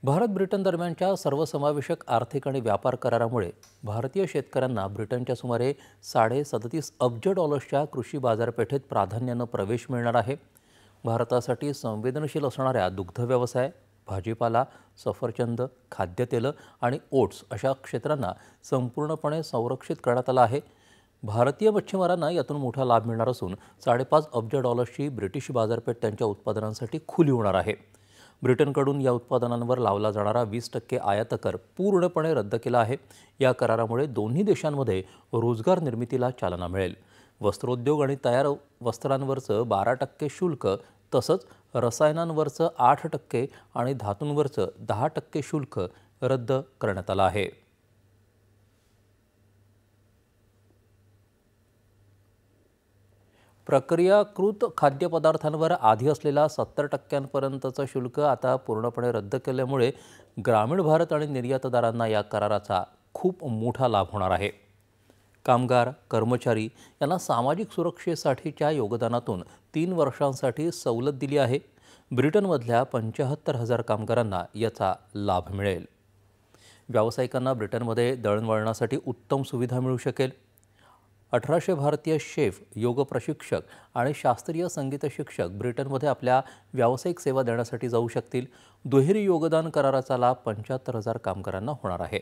Bharat Britain दरम्यानच्या सर्वसमावेशक आर्थिक आणि व्यापार करारामुळे भारतीय शेतकऱ्यांना ब्रिटनच्या सुमारे $37 अब्ज कृषी बाजारपेठेत प्राधान्यानं प्रवेश मिळणार आहे। भारतासाठी संवेदनशील असणाऱ्या दुग्ध व्यवसाय, भाजीपाला, सफरचंद, खाद्यतेलं आणि ओट्स अशा क्षेत्रांना संपूर्णपणे संरक्षित करण्यात आलं आहे। भारतीय मच्छीमारांना यातून मोठा लाभ मिळणार असून $5.5 अब्ज ब्रिटिश बाजारपेठ त्यांच्या उत्पादनांसाठी खुली होणार आहे। ब्रिटनकडून या उत्पादनांवर लावला जाणारा 20% आयात कर पूर्णपणे रद्द केला आहे। या करारामुळे दोन्ही देशांमध्ये रोजगार निर्मितीला चालना मिळेल। वस्त्रोद्योग आणि तयार वस्त्रांवरचं 12% शुल्क तसंच रसायनांवरचं 8% आणि धातूंवरचं 10% शुल्क रद्द करण्यात आलं आहे। प्रक्रियाकृत खाद्यपदार्थांवर आधी असलेला 70%पर्यंतचं शुल्क आता पूर्णपणे रद्द केल्यामुळे ग्रामीण भारत आणि निर्यातदारांना या कराराचा खूप मोठा लाभ होणार आहे। कामगार, कर्मचारी यांना सामाजिक सुरक्षेसाठीच्या योगदानातून 3 वर्षांसाठी सवलत दिली आहे। ब्रिटनमधल्या 75,000 कामगारांना याचा लाभ मिळेल। व्यावसायिकांना ब्रिटनमध्ये दळणवळणासाठी उत्तम सुविधा मिळू शकेल। 1800 भारतीय शेफ, योग प्रशिक्षक आणि शास्त्रीय संगीत शिक्षक ब्रिटनमध्ये आपल्या व्यावसायिक सेवा देण्यासाठी जाऊ शकतील। दुहेरी योगदान कराराचा लाभ 75,000 कामगारांना होणार आहे।